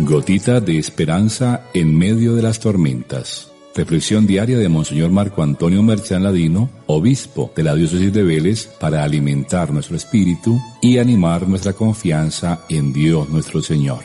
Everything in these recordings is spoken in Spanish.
Gotita de esperanza en medio de las tormentas. Reflexión diaria de Monseñor Marco Antonio Merchán Ladino, obispo de la diócesis de Vélez, para alimentar nuestro espíritu y animar nuestra confianza en Dios nuestro Señor.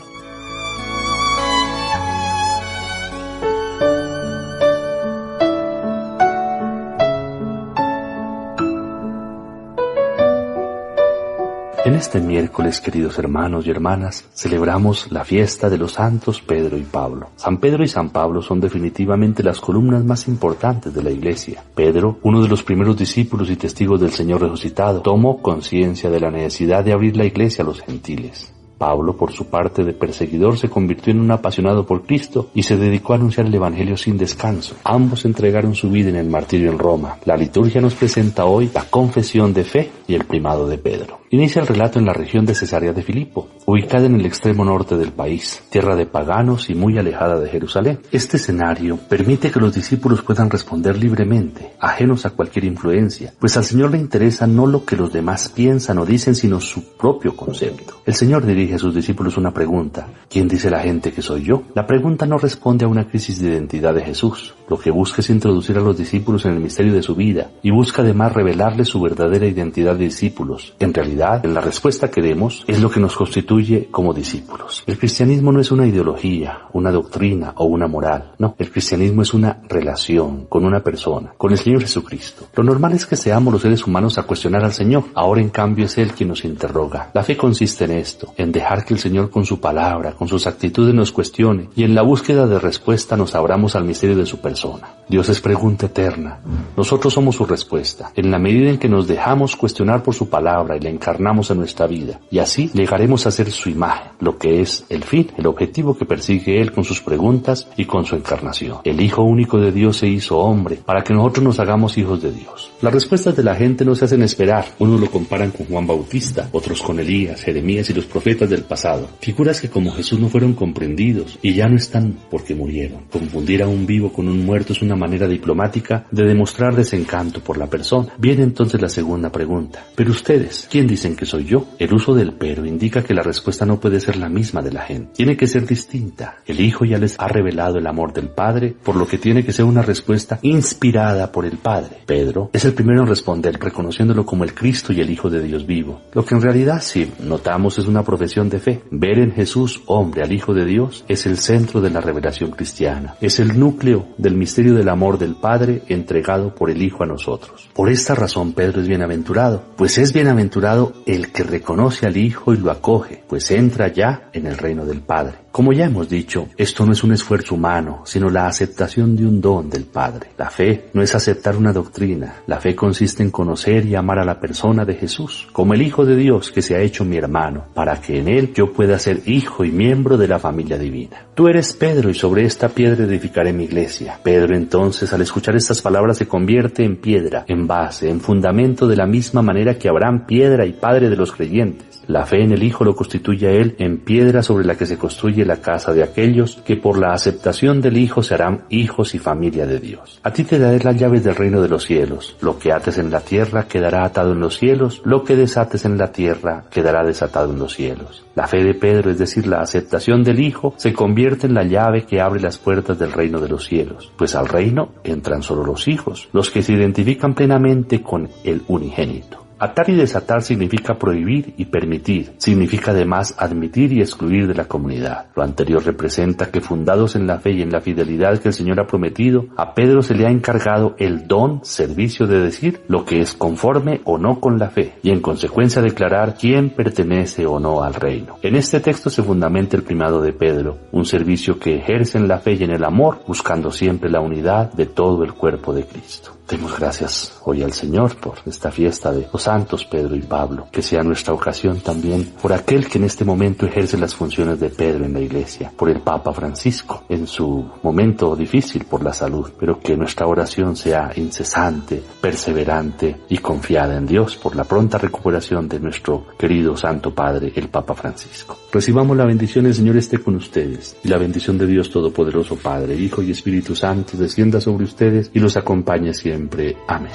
En este miércoles, queridos hermanos y hermanas, celebramos la fiesta de los santos Pedro y Pablo. San Pedro y San Pablo son definitivamente las columnas más importantes de la Iglesia. Pedro, uno de los primeros discípulos y testigos del Señor resucitado, tomó conciencia de la necesidad de abrir la Iglesia a los gentiles. Pablo, por su parte de perseguidor, se convirtió en un apasionado por Cristo y se dedicó a anunciar el Evangelio sin descanso. Ambos entregaron su vida en el martirio en Roma. La liturgia nos presenta hoy la confesión de fe y el primado de Pedro. Inicia el relato en la región de Cesarea de Filipo, ubicada en el extremo norte del país, tierra de paganos y muy alejada de Jerusalén. Este escenario permite que los discípulos puedan responder libremente, ajenos a cualquier influencia, pues al Señor le interesa no lo que los demás piensan o dicen, sino su propio concepto. El Señor dirige a sus discípulos una pregunta: ¿quién dice la gente que soy yo? La pregunta no responde a una crisis de identidad de Jesús. Lo que busca es introducir a los discípulos en el misterio de su vida y busca además revelarles su verdadera identidad de discípulos. En realidad, la respuesta que demos es lo que nos constituye como discípulos. El cristianismo no es una ideología, una doctrina o una moral. No, el cristianismo es una relación con una persona, con el Señor Jesucristo. Lo normal es que seamos los seres humanos a cuestionar al Señor. Ahora, en cambio, es Él quien nos interroga. La fe consiste en esto, en dejar que el Señor con su palabra, con sus actitudes nos cuestione y en la búsqueda de respuesta nos abramos al misterio de su persona. Dios es pregunta eterna. Nosotros somos su respuesta. En la medida en que nos dejamos cuestionar por su palabra y la encarnamos en nuestra vida, y así llegaremos a ser su imagen, lo que es el fin, el objetivo que persigue Él con sus preguntas y con su encarnación. El Hijo único de Dios se hizo hombre para que nosotros nos hagamos hijos de Dios. Las respuestas de la gente no se hacen esperar. Unos lo comparan con Juan Bautista, otros con Elías, Jeremías y los profetas del pasado. Figuras que como Jesús no fueron comprendidos y ya no están porque murieron. Confundir a un vivo con un muerto es una manera diplomática de demostrar desencanto por la persona. Viene entonces la segunda pregunta: ¿pero ustedes, quién dicen que soy yo? El uso del pero indica que la respuesta no puede ser la misma de la gente. Tiene que ser distinta. El Hijo ya les ha revelado el amor del Padre, por lo que tiene que ser una respuesta inspirada por el Padre. Pedro es el primero en responder, reconociéndolo como el Cristo y el Hijo de Dios vivo. Lo que en realidad, si notamos, es una profesión de fe. Ver en Jesús, hombre, al Hijo de Dios, es el centro de la revelación cristiana. Es el núcleo del misterio del amor del Padre entregado por el Hijo a nosotros. Por esta razón Pedro es bienaventurado, pues es bienaventurado el que reconoce al Hijo y lo acoge, pues entra ya en el reino del Padre. Como ya hemos dicho, esto no es un esfuerzo humano, sino la aceptación de un don del Padre. La fe no es aceptar una doctrina. La fe consiste en conocer y amar a la persona de Jesús, como el Hijo de Dios que se ha hecho mi hermano, para que en Él yo pueda ser hijo y miembro de la familia divina. Tú eres Pedro y sobre esta piedra edificaré mi iglesia. Pedro entonces, al escuchar estas palabras, se convierte en piedra, en base, en fundamento, de la misma manera que Abraham, piedra y padre de los creyentes. La fe en el Hijo lo constituye a Él en piedra sobre la que se construye la casa de aquellos que por la aceptación del Hijo serán hijos y familia de Dios. A ti te daré las llaves del reino de los cielos. Lo que ates en la tierra quedará atado en los cielos, lo que desates en la tierra quedará desatado en los cielos. La fe de Pedro, es decir, la aceptación del Hijo, se convierte en la llave que abre las puertas del reino de los cielos, pues al reino entran solo los hijos, los que se identifican plenamente con el unigénito. Atar y desatar significa prohibir y permitir, significa además admitir y excluir de la comunidad. Lo anterior representa que, fundados en la fe y en la fidelidad que el Señor ha prometido, a Pedro se le ha encargado el don, servicio de decir lo que es conforme o no con la fe, y en consecuencia declarar quién pertenece o no al reino. En este texto se fundamenta el primado de Pedro, un servicio que ejerce en la fe y en el amor, buscando siempre la unidad de todo el cuerpo de Cristo. Demos gracias hoy al Señor por esta fiesta de los santos Pedro y Pablo, que sea nuestra ocasión también por aquel que en este momento ejerce las funciones de Pedro en la Iglesia, por el Papa Francisco, en su momento difícil por la salud, pero que nuestra oración sea incesante, perseverante y confiada en Dios por la pronta recuperación de nuestro querido Santo Padre, el Papa Francisco. Recibamos la bendición, el Señor esté con ustedes, y la bendición de Dios Todopoderoso, Padre, Hijo y Espíritu Santo, descienda sobre ustedes y los acompañe siempre. Amén.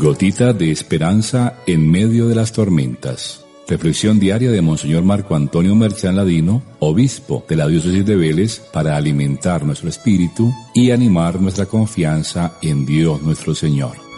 Gotita de esperanza en medio de las tormentas. Reflexión diaria de Monseñor Marco Antonio Merchán Ladino, obispo de la diócesis de Vélez, para alimentar nuestro espíritu y animar nuestra confianza en Dios nuestro Señor.